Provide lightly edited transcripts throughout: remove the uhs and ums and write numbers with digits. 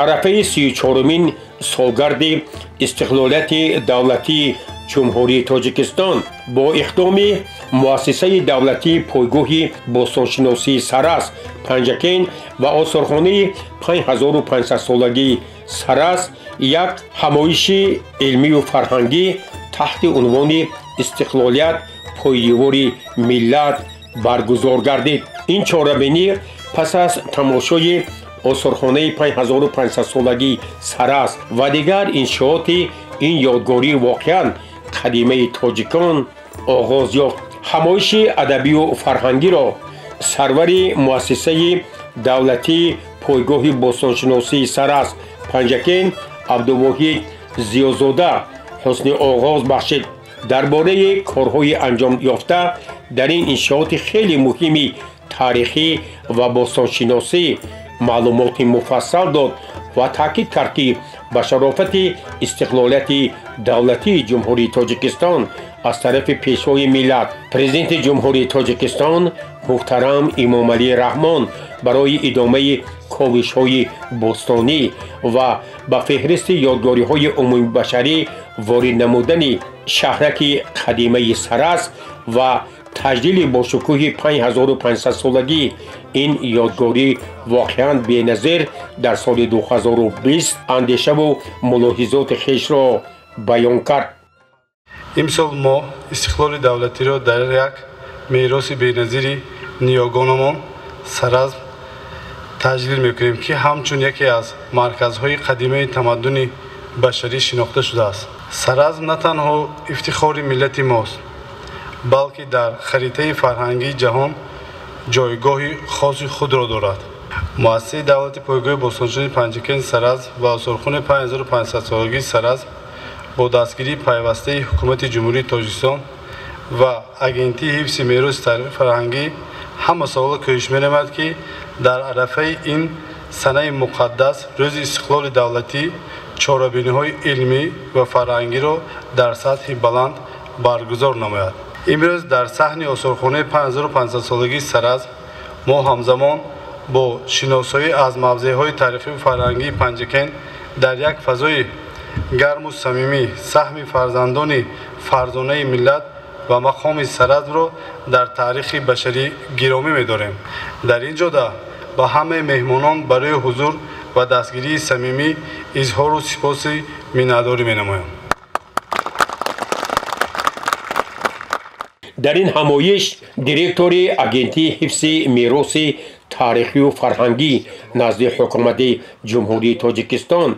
арафаи 34-мин солгарди истиқлолияти давлатии ҷумҳурии тоҷикистон бо иқдоми муассисаи давлатии пойгоҳи бостоншиносии Сараз Панҷакен ва осорхонаи 5500-солагии Сараз як ҳамоиши илмию фарҳангӣ таҳти унвони истиқлолият пойдевори миллат баргузор гардид. ин чорабинӣ пас аз тамошои осорхонаи 5500-солагии Сараз ва дигар иншооти ин ёдгорӣ воқеан қадимаи тоҷикон оғоз ёфт. ҳамоиши адабию фарҳангиро сарвари муассисаи давлатии пойгоҳи бостоншиносии Сараз Панҷакен Абдувоҳид Зиёзода ҳусни оғоз бахшид. дар бораи корҳои анҷом ёфта дар ин иншооти хеле муҳими таърихӣ ва бостоншиносӣ маълумоти муфассал дод ва таъкид кард ки ба шарофати истиқлолияти давлатии ҷумҳурии тоҷикистон аз тарафи пешвои миллат президенти ҷумҳурии тоҷикистон муҳтарам Имомалӣ Раҳмон барои идомаи ковишҳои бостонӣ ва ба феҳристи ёдгориҳои умумибашарӣ ворид намудани шаҳраки қадимаи Сараз ва таҷдили бошукӯҳи 5500-солагии ин ёдгорӣ воқеан беназир дар соли 2020 андешаву мулоҳизоти хешро баён кард. имсол мо истиқлоли давлатиро дар як мероси беназири ниёгонамон Сараз таҷлил мекунем, ки ҳамчун яке аз марказҳои қадимаи тамаддуни башарӣ шинохта шудааст. Сараз на танҳо ифтихори миллати мост, балки дар харитаи фарҳангии ҷаҳон ҷойгоҳи хоси худро дорад. муассисаи давлати пойгоҳи бостоншиносии Панҷакен Сараз ва осорхонаи 5500-солагии Сараз бо дастгирии пайвастаи ҳукумати ҷумҳурии Тоҷикистон ва агентии ҳифзи мероси таърихи фарҳангӣ ҳама сола кӯшиш менамояд, ки дар арафаи ин санаи муқаддас рӯзи истиқлоли давлатӣ чорабиниҳои илмӣ ва фарҳангиро дар сатҳи баланд баргузор намояд. имрӯз дар саҳни осорхонаи 5500-солагии Сараз мо ҳамзамон бо шиносоӣ аз мавзеъҳои таърихиву фарҳангии Панҷакен дар як фазои гарму самимӣ саҳми фарзандони фарзонаи миллат ва мақоми Саразро дар таърихи башарӣ гиромӣ медорем. дар ин ҷода ба ҳамаи меҳмонон барои ҳузур ва дастгирии самимӣ изҳору сипоси миннатдорӣ менамоям. дар ин ҳамоиш директори агентии ҳифзи мероси таърихию фарҳангӣ назди ҳукумати ҷумҳурии Тоҷикистон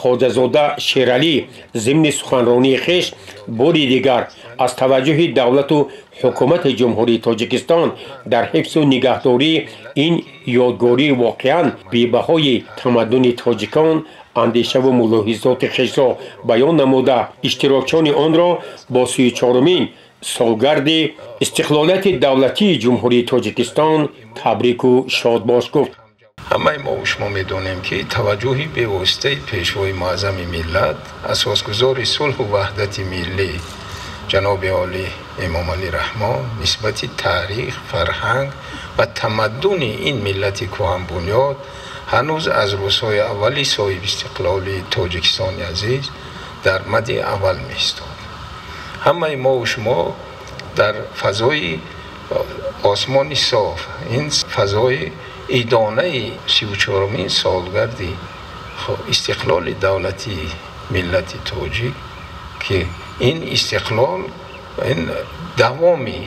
Хоҷазода Шералӣ зимни суханронии хеш бори дигар аз таваҷҷӯҳи давлату ҳукумати ҷумҳурии Тоҷикистон дар ҳифзу нигаҳдории ин ёдгорӣ воқеан бебаҳои тамаддуни тоҷикон андешаву мулоҳизоти хешро баён намуда иштирокчони онро бо 34-мин солгарди истиқлолияти давлатии ҷумҳурии Тоҷикистон табрику шодбош гуфт. ҳамаи мо шумо медонем, ки таваҷҷӯҳи бевоситаи пешвои муаззами миллат асосгузори сулҳу ваҳдати миллӣ ҷаноби олӣ Имомалӣ Раҳмон нисбати таърих, фарҳанг ва тамаддуни ин миллати кӯҳанбунёд ҳанӯз аз рӯзҳои аввали соҳиби истиқлолии Тоҷикистони азиз дар мадди аввал меистод. ҳамаи мо шумо дар фазои осмони соф, ин фазои идонаи 34-мин солгарди истиқлоли давлати миллати тоҷик, ки ин истиқлол ин давоми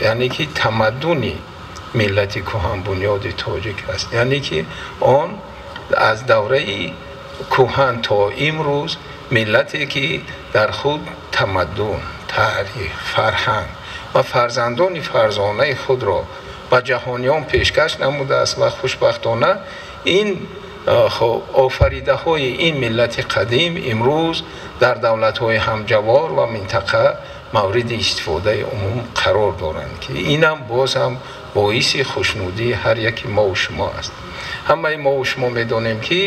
яъне ки тамаддуни миллати кӯҳанбунёди тоҷик аст. яъне ки он аз давраи кӯҳан то имрӯз миллате ки дар худ тамаддун, таърих, фарҳанг ва фарзандони фарзонаи худро ба ҷаҳониён пешкаш намудааст ва хушбахтона ин офаридаҳои ин миллати қадим имрӯз дар давлатҳои ҳамҷавор ва минтақа мавриди истифодаи умум қарор доранд, ки инам боз ҳам боиси хушнудии ҳар яки мову шумо аст. ҳамаи мову шумо медонем, ки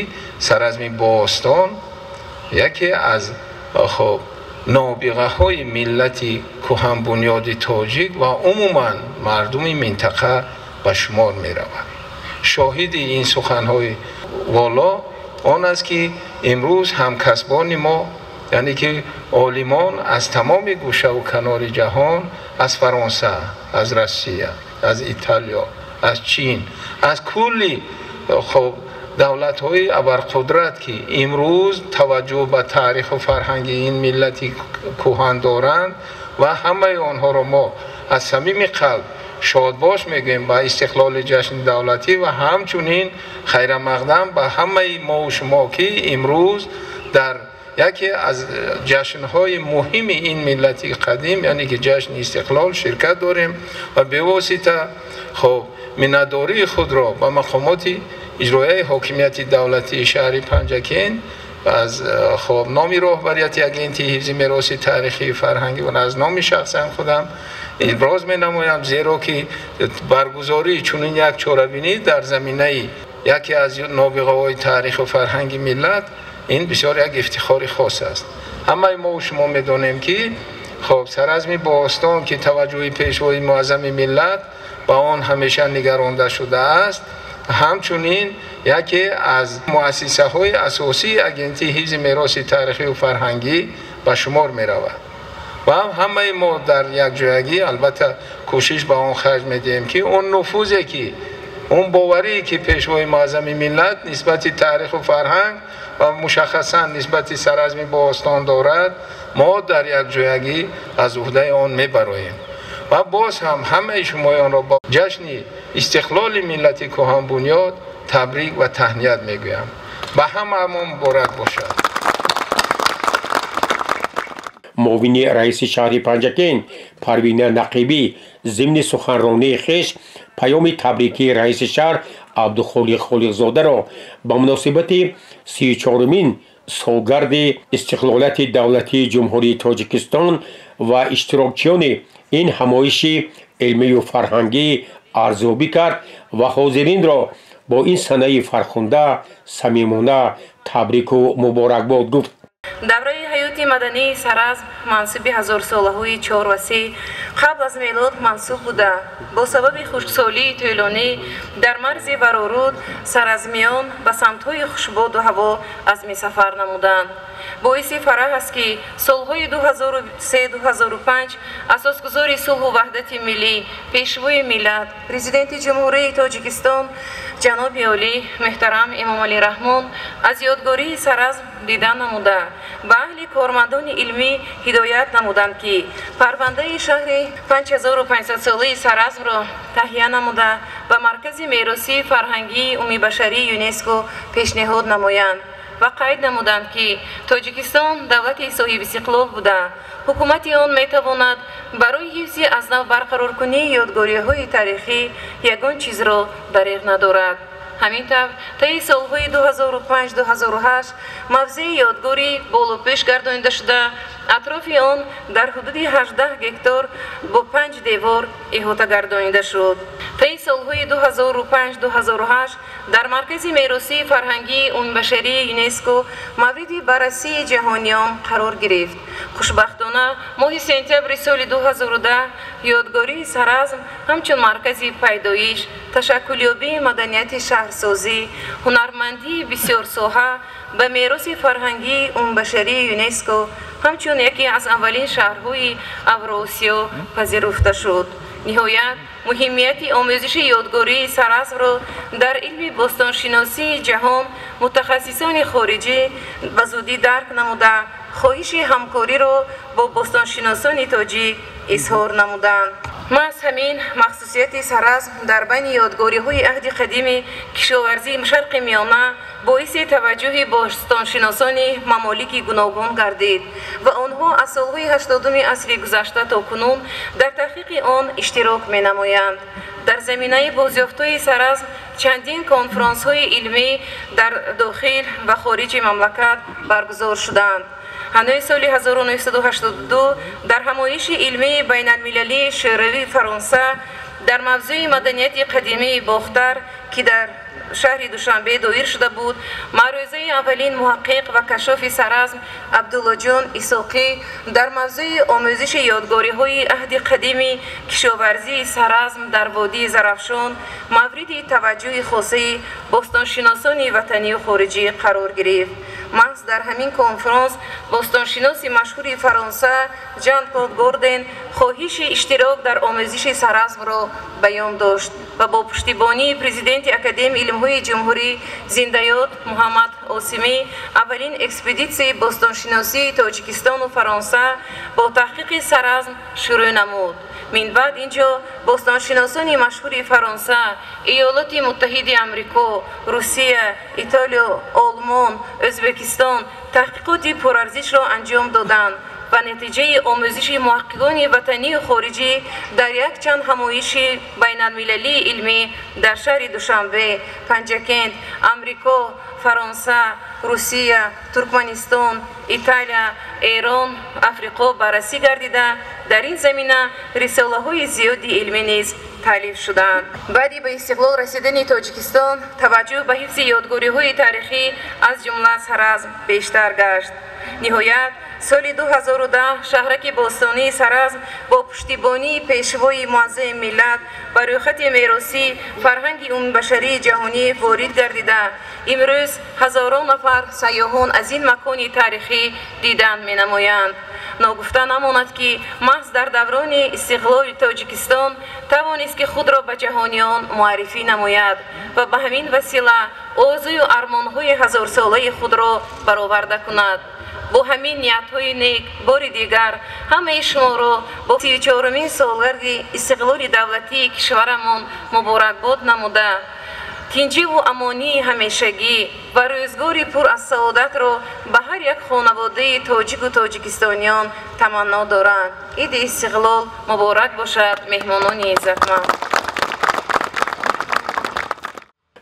Саразми Бостон яке аз нобиғаҳои миллати кӯҳанбунёди тоҷик ва умуман мардуми минтақа ба шумор меравад. шоҳиди ин суханҳои воло آن است که امروز همکسبان ما، یعنی که عالمان از تمام گوشه و کنار جهان، از فرانسه، از روسیه، از ایتالیا، از چین، از کلی خب دولت‌های ابرقدرت که امروز توجه به تاریخ و فرهنگ این ملتی کهن دارند و همه آنها را ما از صمیم قلب شادباش میگویم به استقلال جشن دولتی و همچنین خیر مقدم به همه ما و شما که امروز در یکی از جشن‌های مهم این ملتی قدیم، یعنی که جشن استقلال شرکت داریم و به واسطه خب مناداری خود را به مقامات اجرایی حاکمیت دولتی شهر پنجکین و از خب نام رهبریت اگنتی حفظ میراث تاریخی فرهنگی و از نام شخصا خودم ابراز می نمایم، زیرا که برگزاری چنین یک چاره‌بینی در زمینه یکی از نابغه‌های تاریخ و فرهنگ ملت این بسیار یک افتخار خاص است. همه ما و شما می‌دانیم که خب سرزم باستان که توجه پیشوای معظم ملت با آن همیشه نگرانده شده است، همچنین یکی از مؤسسه‌های اساسی اگنتی حفظ میراث تاریخی و فرهنگی به شمار می‌رود و همه ما در یک جایگی البته کوشش به آن خرج می‌دهیم که اون نفوذی که اون باوری که پیشوای معظم ملت نسبت تاریخ و فرهنگ و مشخصا نسبت سرزم باستان دارد، ما در یک جایگی از عهده آن می‌براییم و باز هم همه شمایان را با جشن استقلال ملت کهن بنیاد تبریک و تهنیت میگویم. به همه مبارک باشد. معاون رئیس شهر پنجکین پروین نقیبی ضمن سخنرانی خویش پیام تبریکی رئیس شهر عبدالخالق خالقزاده را با مناسبت 34مین سالگرد استقلالیت دولتی جمهوری تاجیکستان و اشتراکچیان این همایش علمی و فرهنگی ارزیابی کرد و حاضرین را با این صحنه فرخنده صمیمانه تبریک و مبارکباد گفت. давраи ҳаёти мадании саразм мансуби ҳазорсолаҳои 4 ва 3 қабл аз мелод мансуб буда бо сабаби хушксолии тӯлонӣ дар марзи вароруд саразмиён ба самтҳои хушбоду ҳаво азми сафар намуданд. боиси фараҳ аст ки солҳои 2003-2005 асосгузори сулҳу ваҳдати миллӣ, пешвои миллат, президенти ҷумҳурии тоҷикистон ҷаноби олӣ меҳтарам эмомалӣ раҳмон аз ёдгории саразм дидан намуда ба аҳли кормандони илмӣ ҳидоят намуданд ки парвандаи шаҳри 5500-солаи саразмро таҳия намуда ба маркази мероси фарҳангии умумибашарии ЮНЕСКО пешниҳод намоянд ва қайд намуданд ки тоҷикистон давлати соҳибистиқлол буда ҳукумати он метавонад барои ҳифзи аз нав барқароркунии ёдгориҳои тарихӣ ягон чизро дариғ надорад. ҳамин тавр таи солҳои 2005-2008 мавзеи ёдгорӣ болопеш гардонида шуда атрофи он дар ҳудуди 18 гектор бо 5 девор иҳота гардонида шуд. таи солҳои 2005-2008 дар маркази меросии фарҳангии умумибашарии ЮНЕСКО мавриди баррасии ҷаҳониён қарор гирифт. хушбахтона моҳи сентябри соли 2010 ёдгории саразм ҳамчун маркази пайдоиш, ташаккулёбии маданияти шаҳрсозӣ, ҳунармандии бисёрсоҳа ба мероси фарҳангии умумибашарии ЮНЕСКО ҳамчун яке аз аввалин шаҳрҳои Авроосиё пазируфта шуд. ниҳоят муҳимияти омӯзиши ёдгории саразмро дар илми бостоншиносии ҷаҳон мутахассисони хориҷӣ ба зудӣ дарк намуда хоҳиши ҳамкориро бо бостоншиносони тоҷик изҳор намуданд. маҳз ҳамин махсусияти саразм дар байни ёдгориҳои аҳди қадими кишоварзии шарқи миёна боиси таваҷҷӯҳи бостоншиносони мамолики гуногун гардид ва онҳо аз солҳои 80-уми асри гузашта то кунун дар таҳқиқи он иштирок менамоянд. дар заминаи бозёфтҳои саразм чандин конферансҳои илмӣ дар дохил ва хориҷи мамлакат баргузор шуданд. ҳанои соли 1982 дар ҳамоиши илмии байналмилалии шӯравии фаронса дар мавзӯи маданияти қадимии бохтар ки дар شهر دوشنبه دایر شده بود. معروضه اولین محقق و کشاف سرزم عبدالله جان ایساقی در موضوع آموزش یادگاری‌های عهد قدیم کشاورزی سرزم در وادی زرافشان مورد توجه خاصه باستانشناسان وطنی و خارجی قرار گرفت. محض در همین کنفرانس باستانشناس مشهور فرانسه ژان پل گوردن خواهش اشتراک در آموزش سرزم را بیان داشت و با پشتیبانی پرزیدنت اکادمی علم‌های جمهوری زنده‌یاد محمد عاصمی اولین اکسپدیسی باستانشناسی تاجیکستان و فرانسه با تحقیق سرزم شروع نمود. من بعد اینجا باستانشناسان مشهور فرانسه، ایالات متحده آمریکا، روسیه، ایتالیا، آلمان، ازبکستان تحقیقات پرارزش را انجام دادند و نتیجه آموزش محققان وطنی و خارجی در یک چند همایش بین المللی علمی در شهر دوشنبه، پنجکند، آمریکا، فرانسه، روسیه، ترکمنستان، ایتالیا، ایران، افریقا بررسی گردیده در این زمینه رساله‌های زیادی علمی نیز تالیف شدند. بعدی به استقلال رسیدن تاجیکستان توجه به حفظ یادگاری‌های تاریخی از جمله سرزم بیشتر گشت. نهایت سال 2010 شهرک باستانی سرزم با پشتیبانی پیشوای معظم ملت بر خط میراثی فرهنگ عمومی بشری جهانی وارد گردیده امروز هزاران نفر سیاحان از این مکان تاریخی دیدن می‌نمایند. ناگفته نماند که محض در دوران استقلال تاجیکستان توانست که خود را به جهانیان معرفی نماید و به همین وسیله آرزوی و ارمان‌های هزار ساله خود را برآورده کند. با همین نیت‌های نیک بار دیگر همه شما را با 34مین سالگرد استقلال دولتی کشورمان مبارکباد نموده تنجی و امانی همیشگی و روزگاری پر از سعادت را به هر یک خانواده تاجیک و تاجیکستانیان تمنا دارند. عید استقلال مبارک باشد مهمانان عزتمند.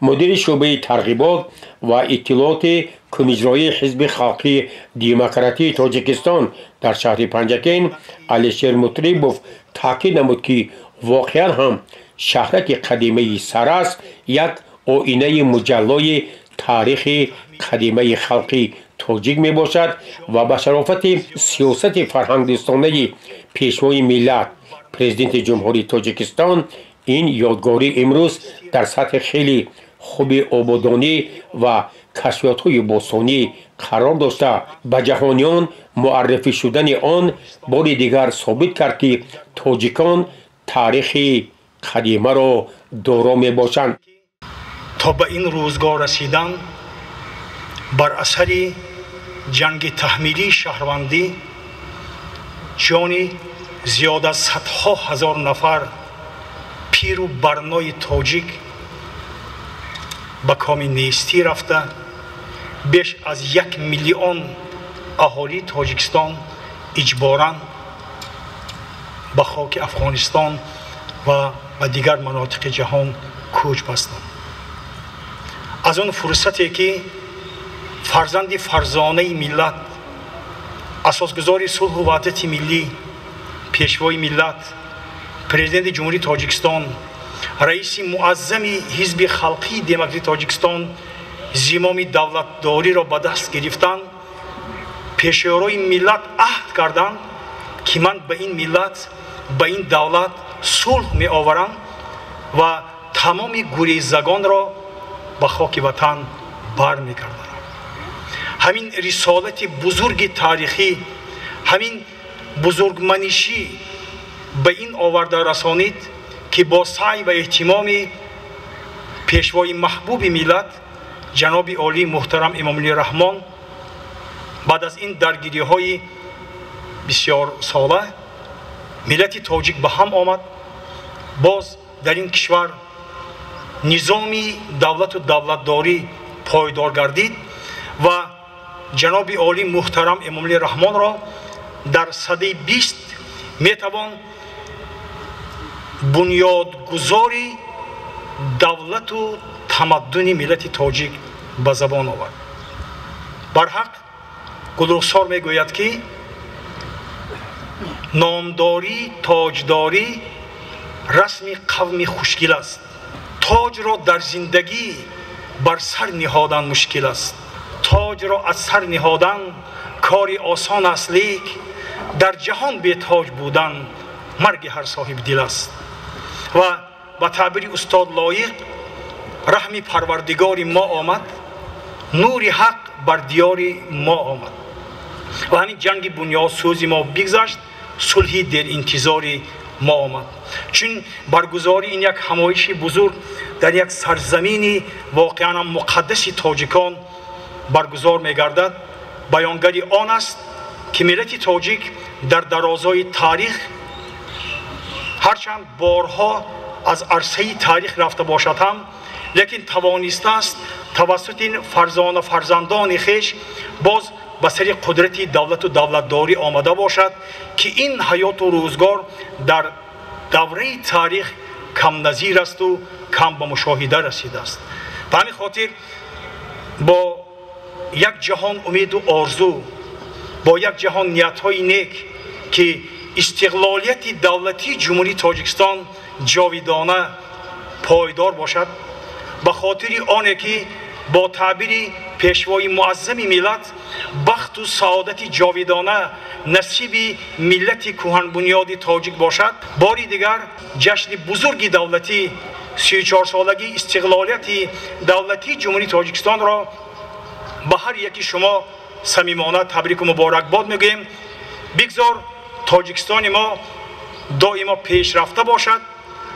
مدیر شعبه ترغیبات و اطلاعات کمیسیون حزب خلقی دموکراتی تاجیکستان در شهر پنجکین علیشیر مطریبوف تاکید نمود که واقعا هم شهرک قدیمی سرز یک آینه مجلای تاریخ قدیمی خلقی تاجیک می باشد و به شرافت سیاست فرهنگستانه پیشوای ملت پرزیدنت جمهوری تاجیکستان این یادگاری امروز در سطح خیلی خوب آبادانی و کشفیات‌های باستانی قرار داشته به جهانیان معرفی شدن آن بار دیگر ثابت کرد که تاجیکان تاریخ قدیمه را دارا می باشند. تا به این روزگار رسیدن بر اثر جنگ تحمیلی شهروندی جان زیاد از صدها هزار نفر پیر و برنای تاجیک به کام نیستی رفته بیش از 1 میلیون اهالی تاجیکستان اجباراً به خاک افغانستان و به دیگر مناطق جهان کوچ بستند. از آن فرصتی که فرزند فرزانه ملت اساسگزار صلح و وحدت ملی پیشوای ملت پرزیدنت جمهوری تاجیکستان رئیس معظم حزب خلقی دموکراتی تاجیکستان زمام دولتداری را به دست گرفتند پیشروی ملت عهد کردند که من به این ملت به این دولت صلح می آورم و تمام گریزگان را به خاک وطن بر می گردانم. همین رسالت بزرگ تاریخی همین بزرگمنشی به این آورده رسانید که با سعی و اهتمام پیشوای محبوب ملت جناب عالی محترم امام علی رحمان بعد از این درگیری های بسیار ساله ملت تاجیک به هم آمد. باز در این کشور نظامی دولت و دولتداری پایدار گردید و جناب عالی محترم امام علی رحمان را در سده 20 میتوان بنیادگذاری دولت و تمدن ملت تاجیک به زبان آورد. برحق گلرخسار میگوید که نامداری تاجداری رسم قومی خوشگل است. تاج را در زندگی بر سر نهادن مشکل است. تاج را از سر نهادن کاری آسان است، لیک در جهان بی تاج بودن مرگ هر صاحب دل است. و با تعبیر استاد لایق، رحم پروردگار ما آمد، نور حق بر دیار ما آمد و همین جنگ بنیادسوزی ما بگذشت، صلحی در انتظار ما آمد. چون برگزاری این یک همایش بزرگ در یک سرزمین واقعا مقدس تاجیکان برگزار می‌گردد، بیانگری آن است که ملت تاجیک در درازای تاریخ هرچند بارها از عرصه تاریخ رفته باشد هم، لیکن توانسته است توسط این فرزندان خویش باز به سر قدرت دولت و دولتداری آمده باشد که این حیات و روزگار در دوره تاریخ کم نظیر است و کم به مشاهده رسیده است. به همین خاطر با یک جهان امید و آرزو، با یک جهان نیت‌های نیک که استقلالیت دولتی جمهوری تاجیکستان جاویدانه پایدار باشد، به خاطر آنه که با تعبیر پیشوای معظم ملت بخت و سعادت جاویدانه نصیب ملت کهن بنیاد تاجیک باشد، باری دیگر جشن بزرگ دولتی 34 سالگی استقلالیت دولتی جمهوری تاجیکستان را به هر یکی شما صمیمانه تبریک و مبارکباد میگویم. بگذار تاجیکستان ما دائما پیشرفته باشد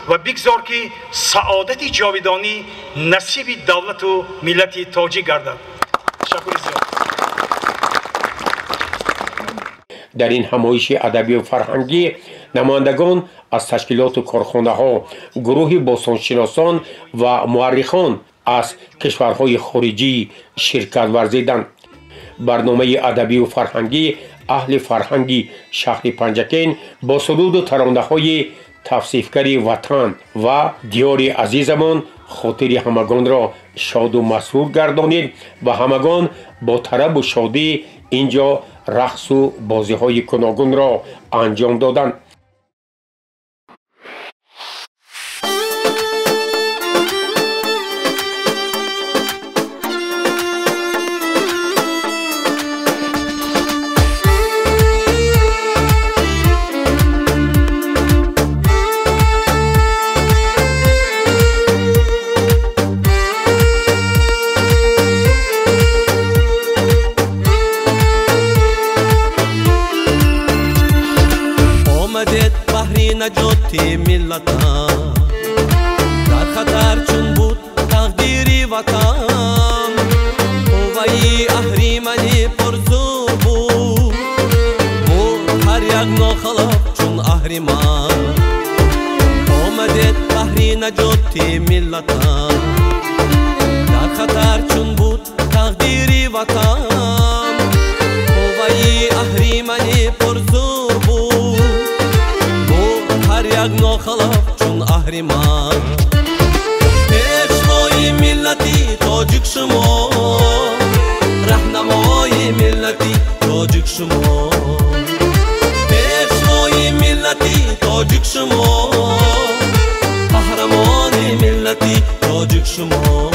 و بگذار که سعادت جاویدانی نصیب دولت و ملت تاجیک گردد. تشکر زیاد. در این همایش ادبی و فرهنگی نمایندگان از تشکیلات و کارخانه‌ها، گروه باستانشناسان و مورخان از کشورهای خارجی شرکت ورزیدند. برنامه ادبی و فرهنگی اهل فرهنگی شهر پنجکین با سرود و ترانه‌های توصیفگری وطن و دیار عزیزمان خاطر همگان را شاد و مسرور گردانید و همگان با طرب و شادی اینجا رقص و بازی‌های گوناگون را انجام دادند. نجاتی ملتم در خطر چون بود تقدیری وطن، قوه‌ی اهریمنی پرزور بود هر یک ناخلاف چون اهریمن. آمدید بحری نجاتی ملتم در خطر چون بود تقدیری وطن، قوه‌ی اهریمنی پرزور هر یک ناخلاف چون اهریمن. پیشوای ملتی تاجیک شما، رهنمای ملتی تاجیک شما، پیشوای ملتی تاجیک شما، قهرمان ملتی تاجیک شما.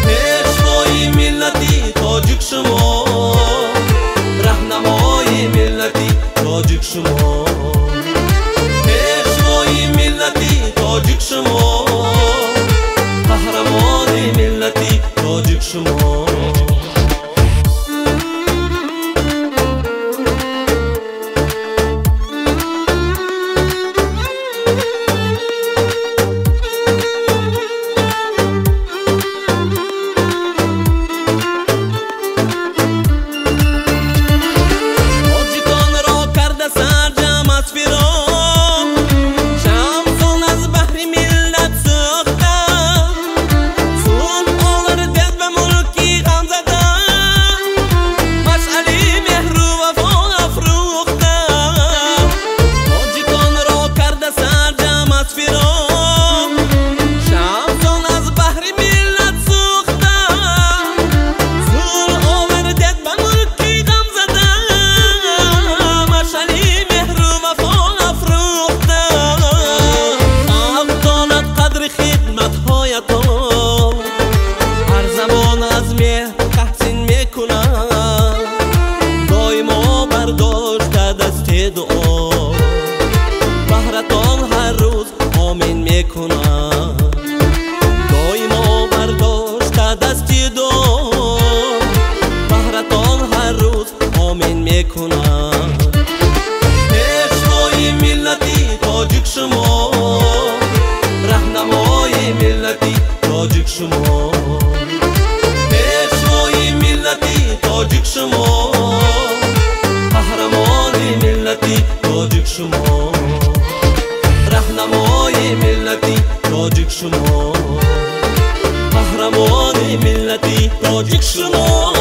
پیشوای ملتی تاجیک شما، رهنمای ملتی تاجیک شما، پیشوای ملتی تاجیک شما، قهرمان ملتی تاجیک شما. میکنم دایما برداشته دستی دام بهرتان هر روز آمین میکنم پیشوای ملتی تاجیک شما راهنمای ملتی تاجیک شما پیشوای ملتی تاجیک شما قهرمان ملتی تاجیک شما راهنمای ملتی تاجیک شما قهرمان ملتی تاجیک شما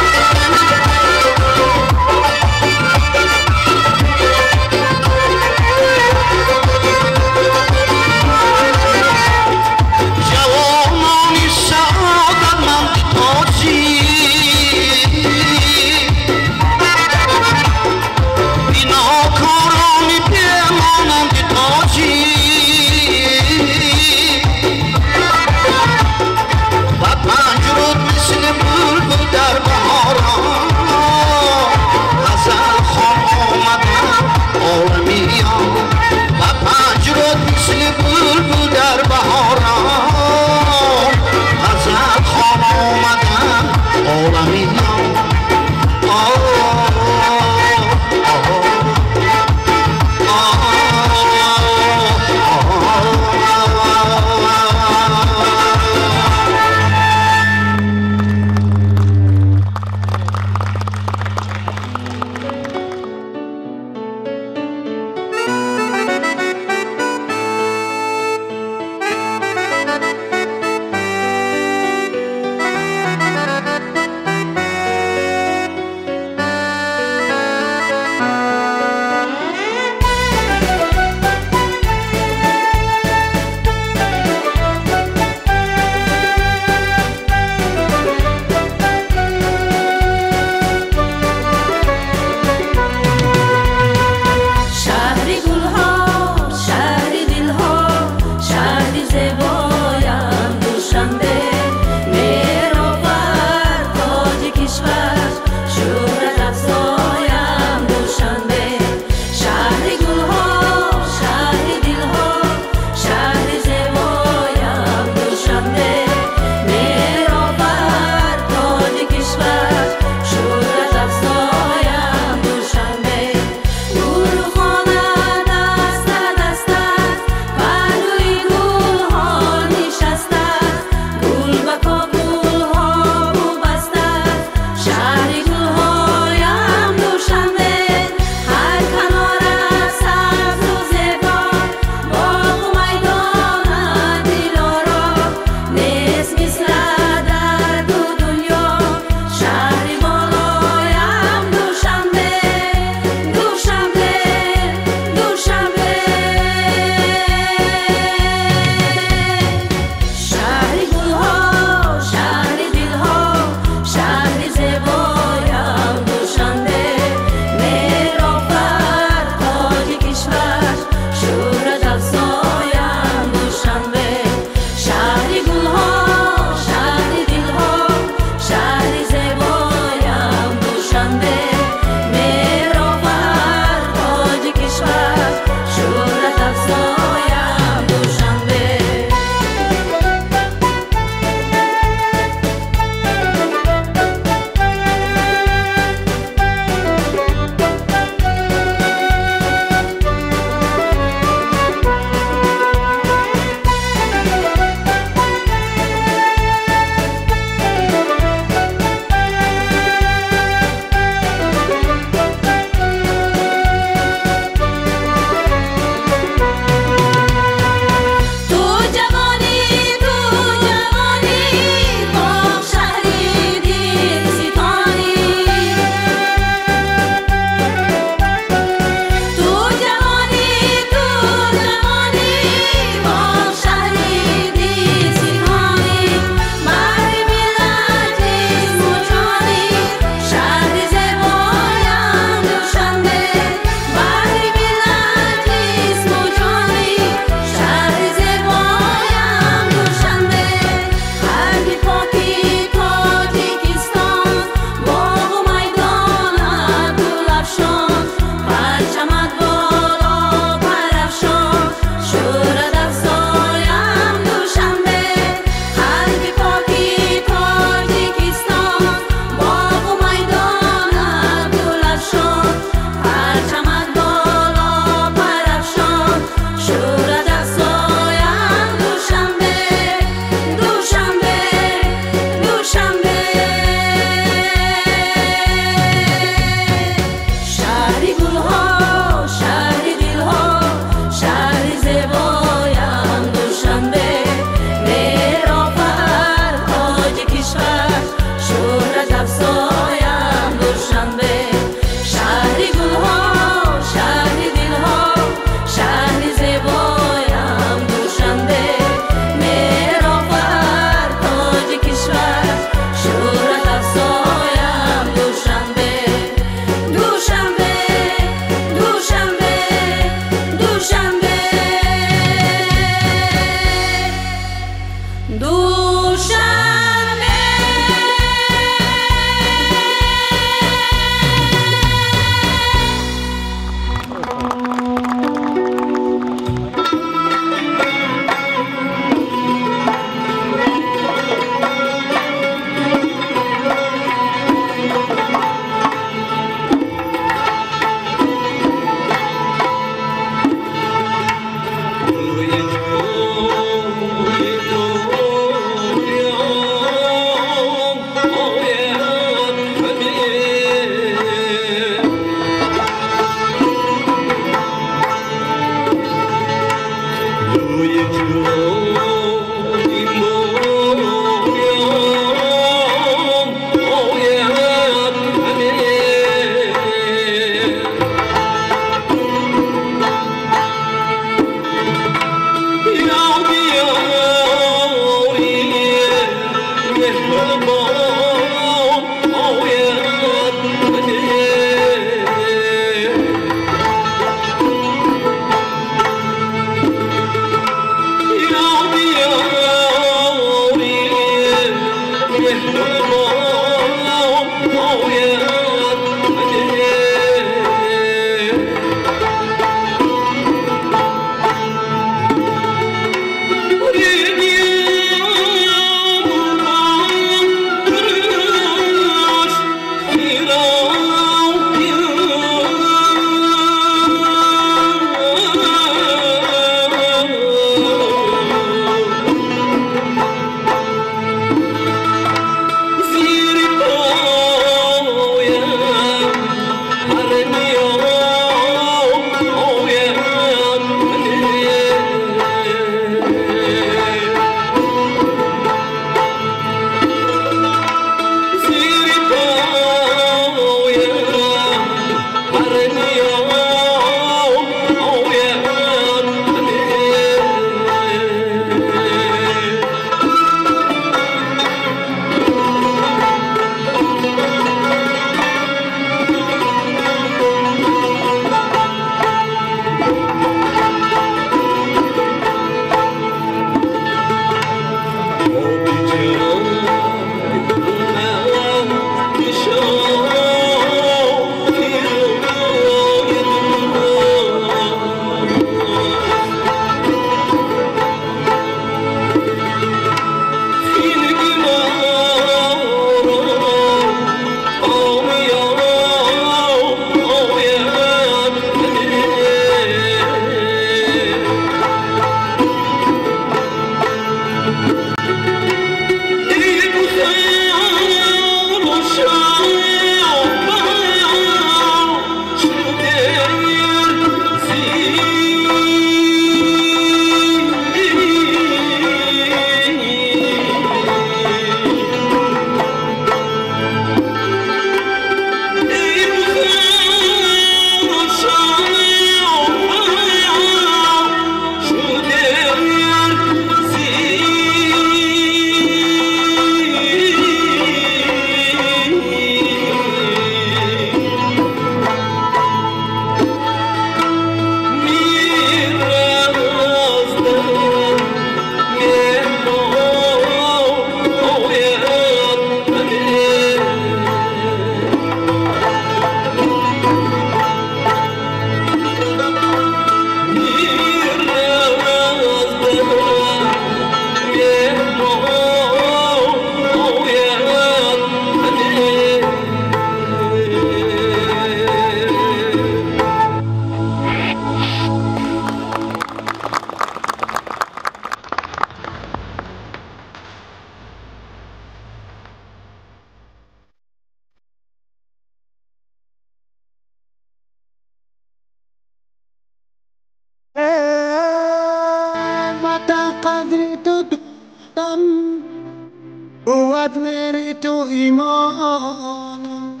فقط میری تو ایمانم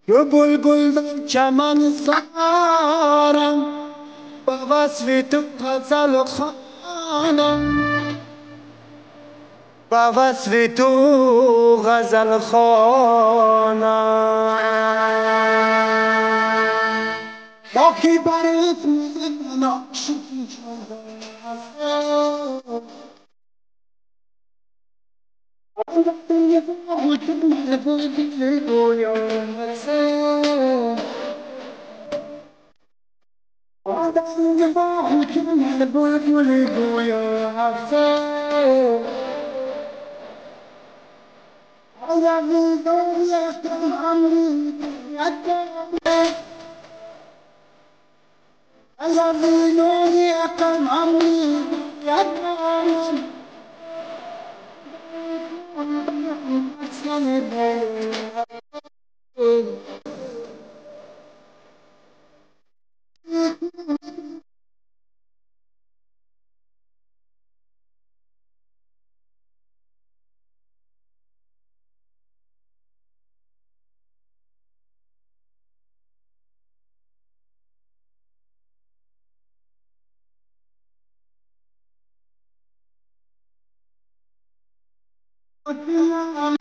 یه بلبل در چمن سارم با وصف تو غزل خوانم با وصف تو غزل خوانم با کی برات ناشکی شدم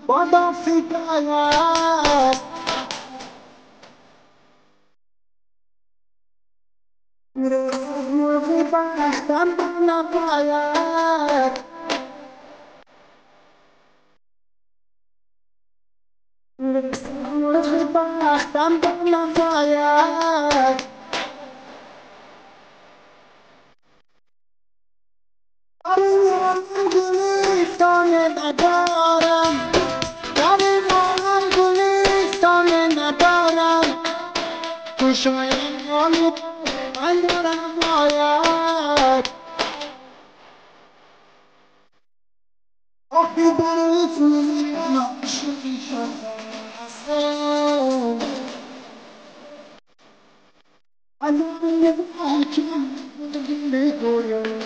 بابا فدایت مرغی بختم نباید مرغی بختم نباید گلیستان ندارم در من گلیستان ندارم تو شاید من دارم باید آخی برای فوزی ناشکی شدم الان یه باکم بگیری گویم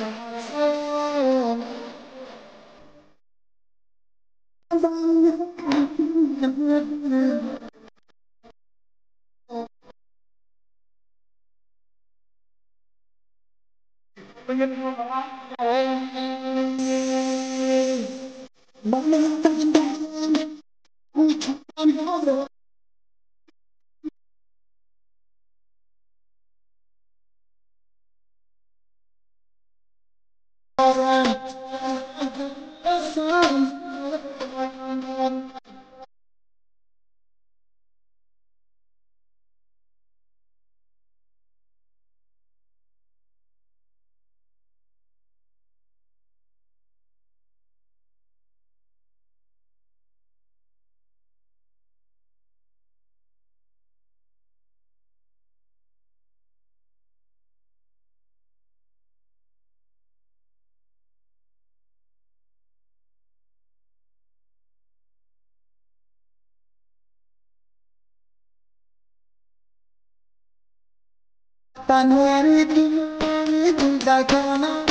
تنهایی دل دکنم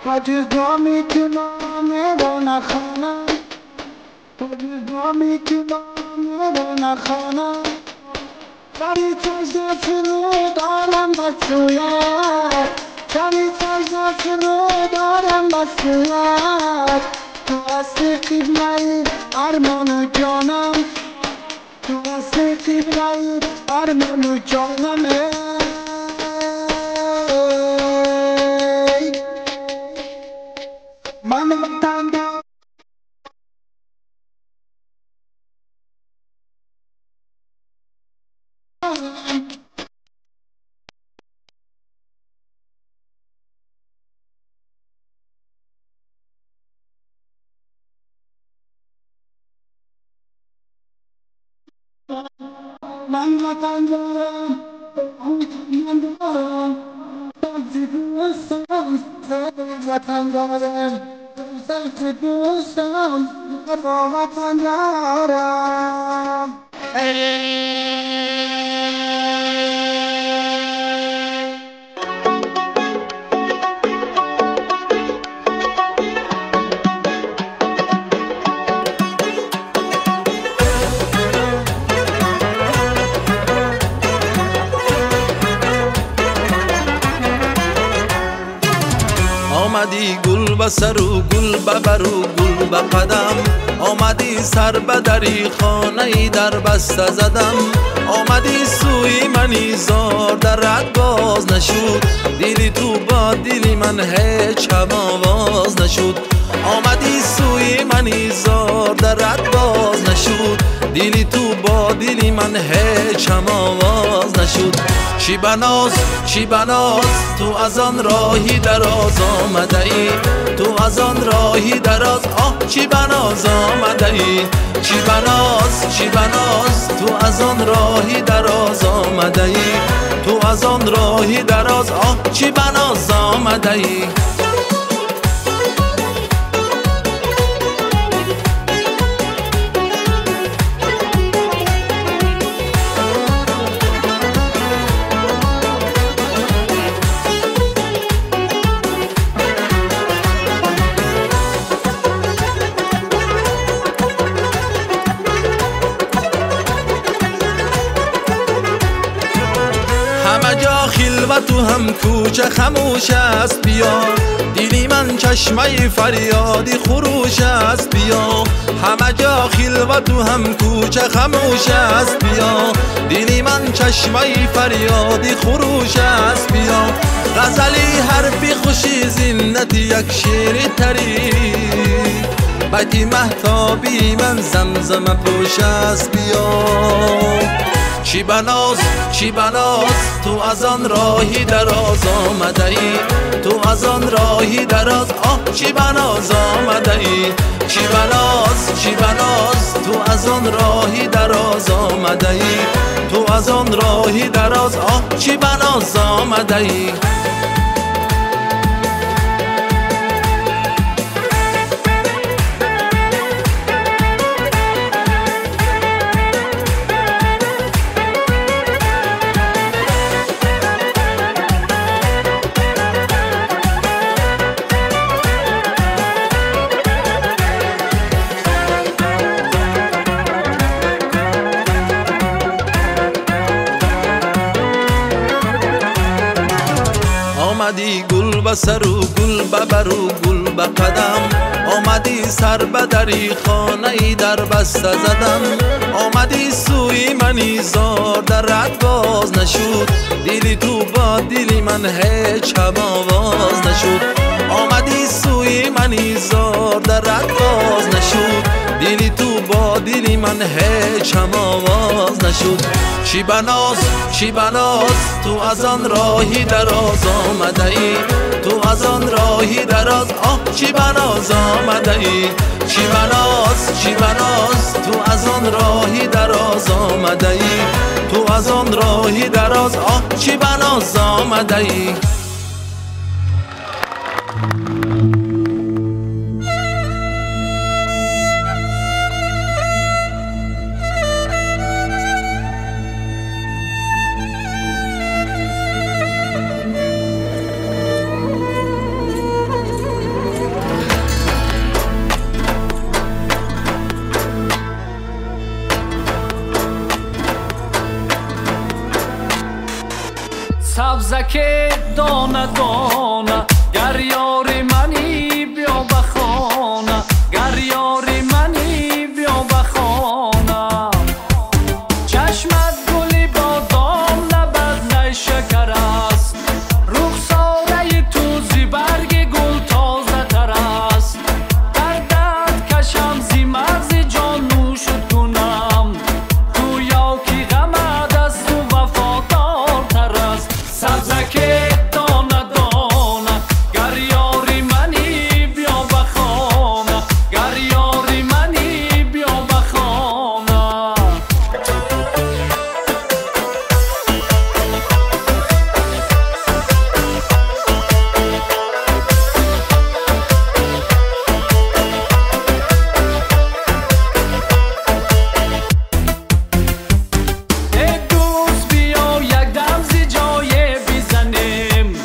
با جزا میتونم رو نخوانم با جزا میتونم رو نخوانم ولی چشم فرو دارم بسویت ولی چشم فرو دارم بسویت تو هستی قبله ارمان و جانم تو هستی قبله ارمان و جانم من وطن دارم من وطن دارم من دارم سبزی دوستم وطن دارم سبزی دوستم با وطن دارم آمدی گل به سر و گل به بر و گل به قدم، آمدی سر به دری خانه در بسته زدم، آمدی سوی منی زار در رد باز نشد، دلی تو با دلی من هیچ هم آواز نشد، آمدی سوی منی زار در رد باز نشد، دلی تو با دلی من هیچ هم آواز نشد. چی بناز چی بناز تو از آن راهی دراز آمده ای، تو از آن راهی دراز آه چی بناز آمده ای، چی بناز چی بناز تو از آن راهی دراز آمده ای، تو از آن راهی دراز آه چی بناز آمده ای. همه جا خلوت و هم کوچه خموش است بیا، دلی من چشمه فریادی خروش است بیا، همه جا خلوت و هم کوچه خموش است بیا، دلی من چشمه فریادی خروش است بیا، غزلی حرفی خوشی زینت یک شعر تری، بیتی مهتابی من زمزم پوش است بیا. چی بناز چی بناز تو از آن راهی دراز آمده ای، تو از آن راهی دراز آه چی بناز آمده ای، چی بناز چی بناز تو از آن راهی دراز آمده ای، تو از آن راهی دراز آه چی بناز آمده ای. آمدی گل به سر و گل به بر و گل به قدم، آمدی سر به دری خانه در بسته زدم، آمدی سوی منی زار در رد باز نشد، دلی تو با دلی من هیچ هم آواز نشد، آمدی سوی منی زار در رد باز نشد، دلی تو با دلی من هیچ هم آواز نشد. چی بناز چی بناز تو از آن راهی دراز آمده ای، تو از آن راهی دراز آه چی بناز آمده ای، چی بناز چی بناز تو از آن راهی دراز آمده ای، تو از آن راهی دراز آه چی بناز آمده ای. سبزک دانه دانه گر یاری منی بیا به خانه، گر یاری منی بیا به خانه، چشمت گلی بادام لبت نیشکر است، رخساره تو زی برگ گل تازه تر است، دردت کشم زی مغز جان نوشت کنم، تو یاکی غمت است تو وفادار تر است. سبزک دانه دانه گر یاری منی بیا به خانه، گر یاری منی بیا به خانه. ای دوست بیا یک دم زی جای بزنیم،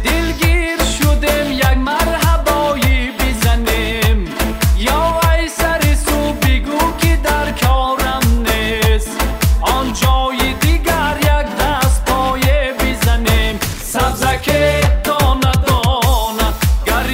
دلگیر شدیم یک مرحبایی بزنیم، یا ای سری سو بگو که در کارم نیست، آن جای دیگر یک دست پای بزنیم. سبزک دانه دانه گر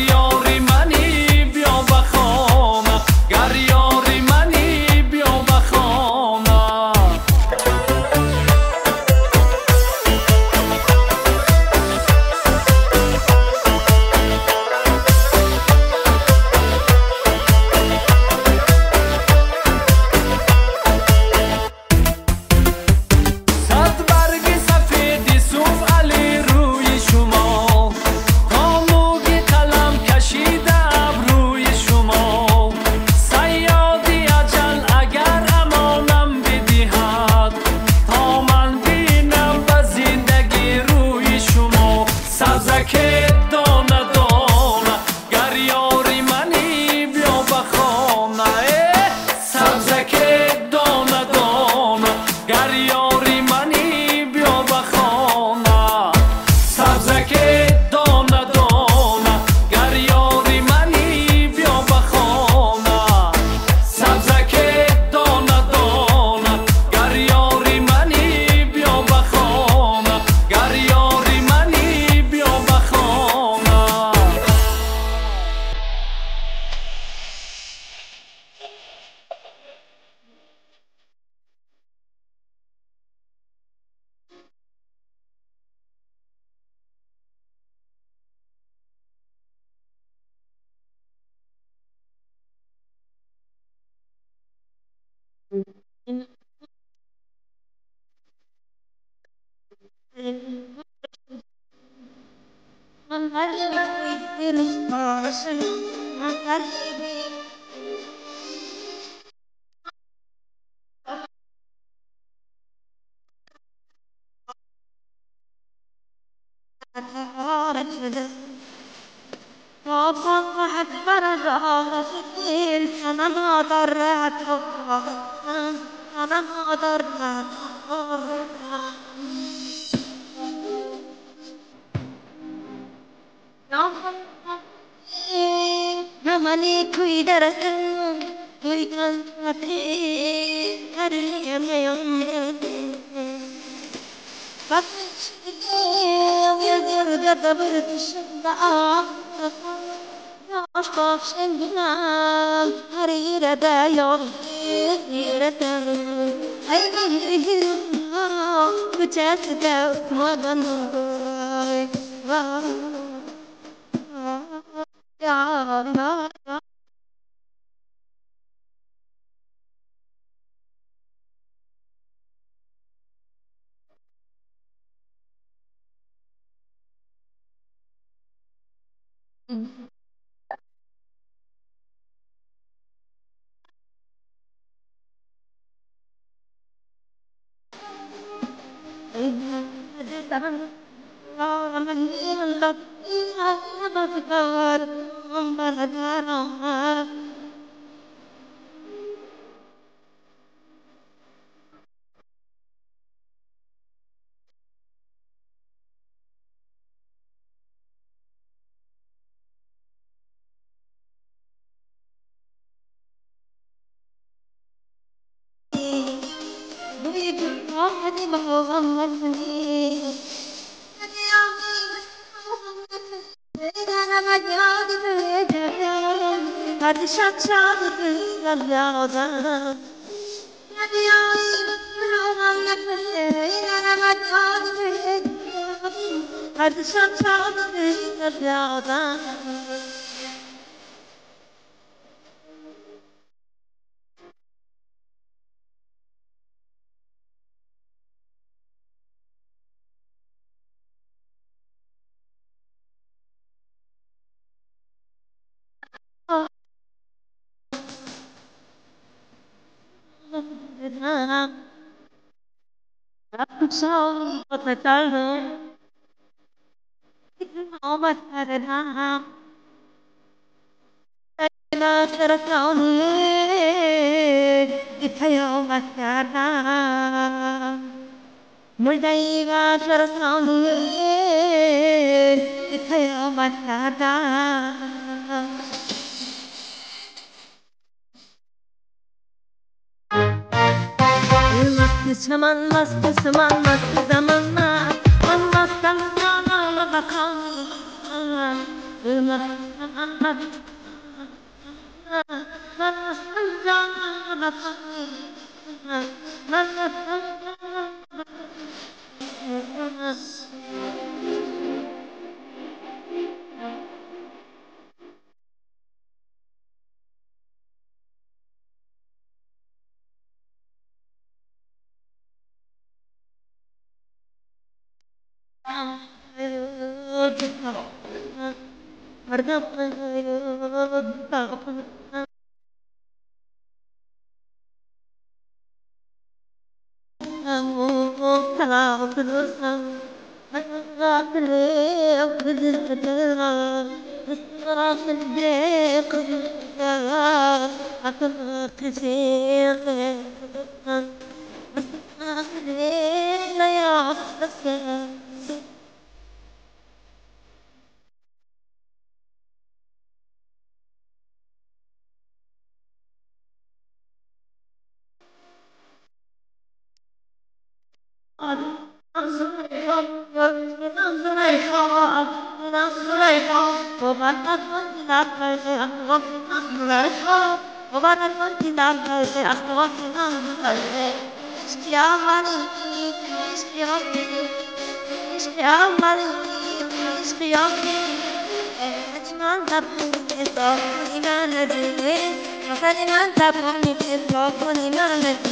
Namani kuidara kuidan ate hari Zaman mastı zaman mastı zamanla anlatsan sana bakan Thank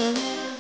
you.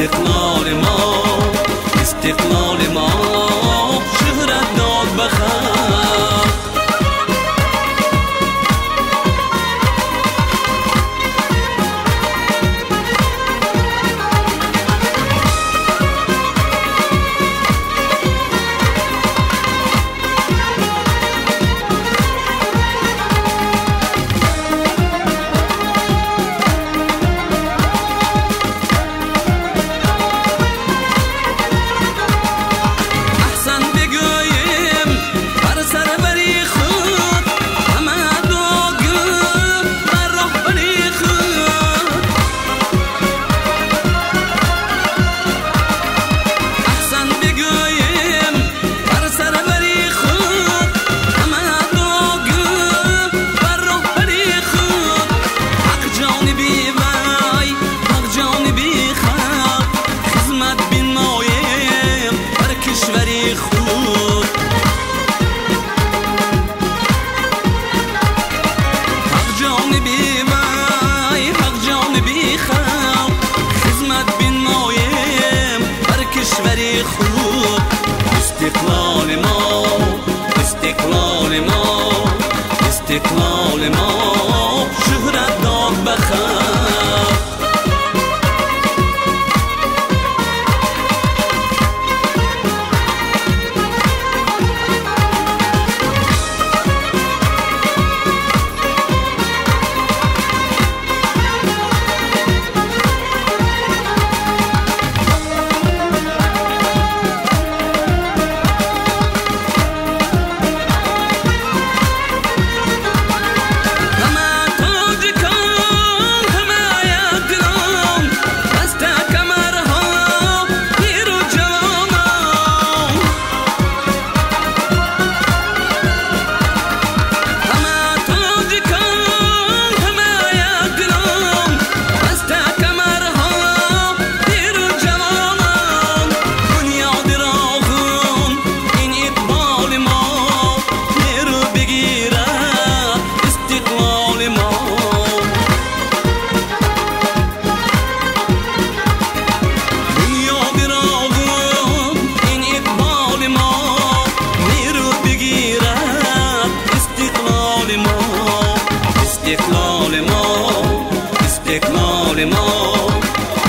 استقلال ما استقلال ما شهرت داد بخیر استقلال ما استقلال ما استقلال ما شهرت داد بخیر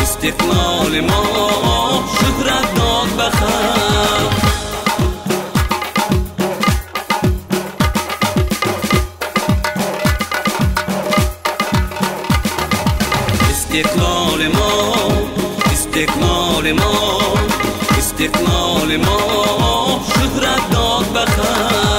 استقلال ما شهرت داد بخیر استقلال ما استقلال ما استقلال ما شهرت داد بخیر